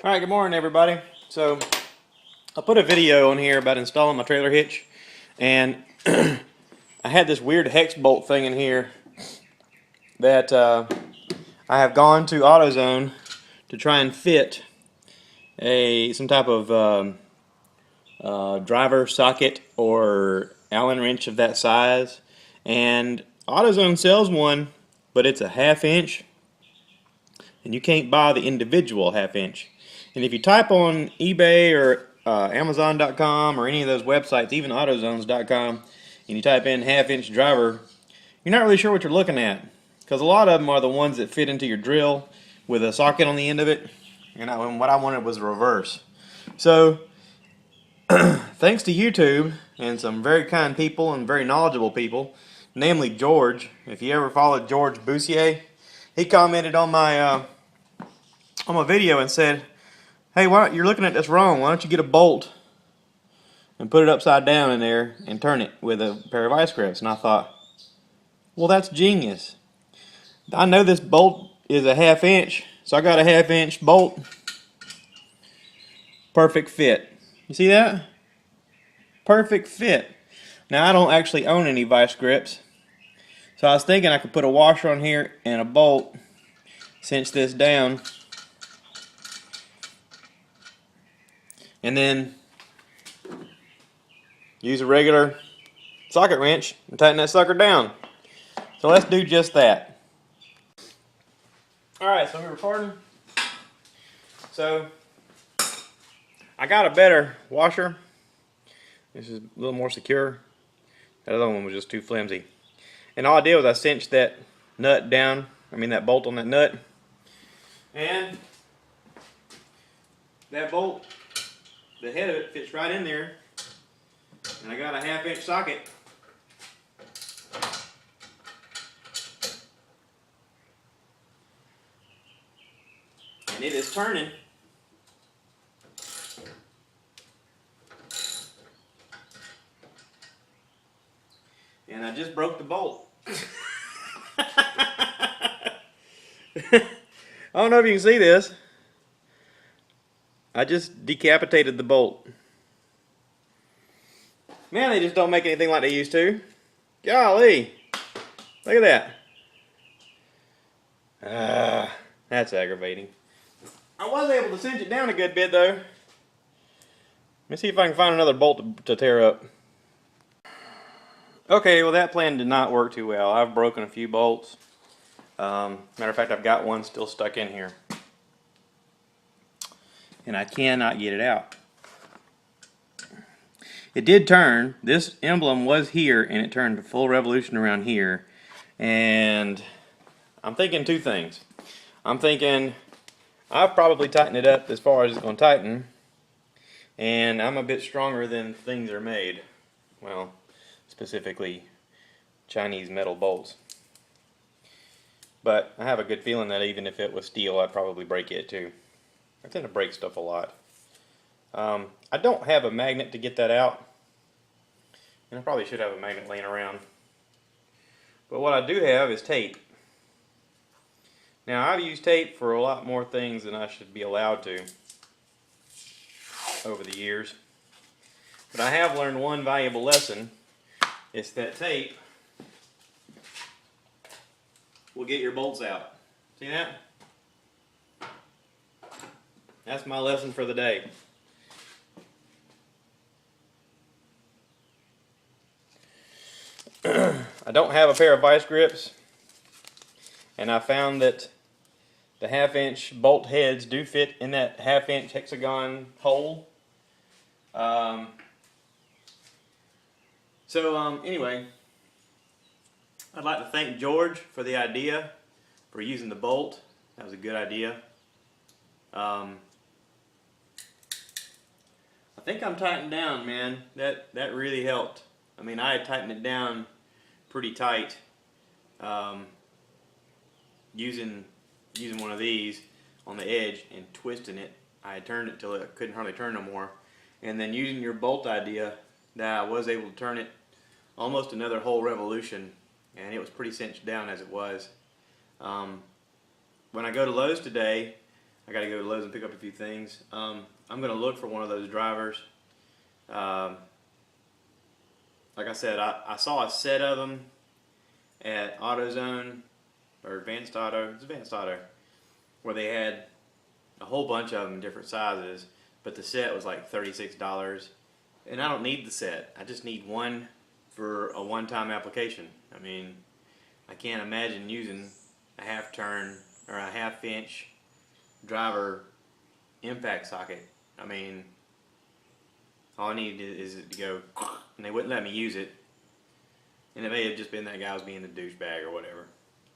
Alright, good morning everybody. So, I put a video on here about installing my trailer hitch, and I had this weird hex bolt thing in here that I have gone to AutoZone to try and fit some type of driver socket or Allen wrench of that size, and AutoZone sells one, but it's a 1/2 inch, and you can't buy the individual 1/2 inch. And if you type on eBay or Amazon.com or any of those websites, even AutoZones.com, and you type in 1/2 inch driver, you're not really sure what you're looking at, because a lot of them are the ones that fit into your drill with a socket on the end of it. And what I wanted was the reverse. So, thanks to YouTube and some very kind people and very knowledgeable people, namely George. If you ever followed George Boussier, he commented on my video and said, "Hey, you're looking at this wrong. Why don't you get a bolt and put it upside down in there and turn it with a pair of vice grips?" And I thought, well, that's genius. I know this bolt is a 1/2 inch, so I got a 1/2 inch bolt. Perfect fit. You see that? Perfect fit. Now, I don't actually own any vice grips, so I was thinking I could put a washer on here and a bolt, cinch this down, and then use a regular socket wrench and tighten that sucker down. So let's do just that. Alright, so we're recording. So I got a better washer. This is a little more secure. That other one was just too flimsy. And all I did was I cinched that nut down, that bolt on that nut. And that bolt, the head of it fits right in there. And I got a 1/2 inch socket. And it is turning. And I just broke the bolt. I don't know if you can see this. I just decapitated the bolt. Man, they just don't make anything like they used to. Golly. Look at that. That's aggravating. I was able to cinch it down a good bit though. Let me see if I can find another bolt to tear up. Okay, well that plan did not work too well. I've broken a few bolts. Matter of fact, I've got one still stuck in here. And I cannot get it out. It did turn. This emblem was here and it turned a full revolution around here. And I'm thinking two things. I'm thinking I've probably tightened it up as far as it's going to tighten. And I'm a bit stronger than things are made. Well, specifically Chinese metal bolts. But I have a good feeling that even if it was steel, I'd probably break it too. I tend to break stuff a lot. I don't have a magnet to get that out. And I probably should have a magnet laying around. But what I do have is tape. Now, I've used tape for a lot more things than I should be allowed to over the years. But I have learned one valuable lesson. It's that tape will get your bolts out. See that? That's my lesson for the day. I don't have a pair of vice grips, and I found that the 1/2 inch bolt heads do fit in that 1/2 inch hexagon hole. Anyway, I'd like to thank George for the idea for using the bolt. That was a good idea. I think I'm tightened down, man. That really helped. I had tightened it down pretty tight using one of these on the edge and twisting it. I had turned it till it couldn't hardly turn no more. And then using your bolt idea, that I was able to turn it almost another whole revolution, and it was pretty cinched down as it was. When I go to Lowe's today, I got to go to Lowe's and pick up a few things. I'm going to look for one of those drivers. Like I said, I saw a set of them at AutoZone, or Advanced Auto. It's Advanced Auto, where they had a whole bunch of them in different sizes, but the set was like $36. And I don't need the set. I just need one for a one-time application. I mean, I can't imagine using a half turn or a half-inch driver impact socket. I mean, all I need is it to go, and they wouldn't let me use it. And it may have just been that guy was being a douchebag or whatever.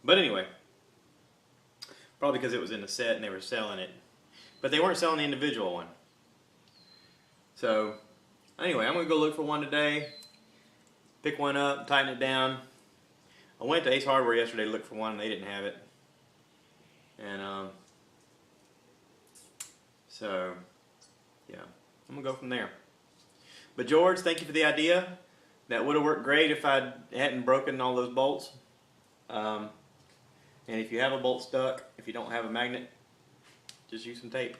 But anyway, probably because it was in the set and they were selling it. But they weren't selling the individual one. So, anyway, I'm going to go look for one today, pick one up, tighten it down. I went to Ace Hardware yesterday to look for one and they didn't have it. And, so, yeah, I'm going to go from there. But George, thank you for the idea. That would have worked great if I hadn't broken all those bolts. And if you have a bolt stuck, if you don't have a magnet, just use some tape.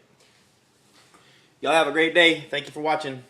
Y'all have a great day. Thank you for watching.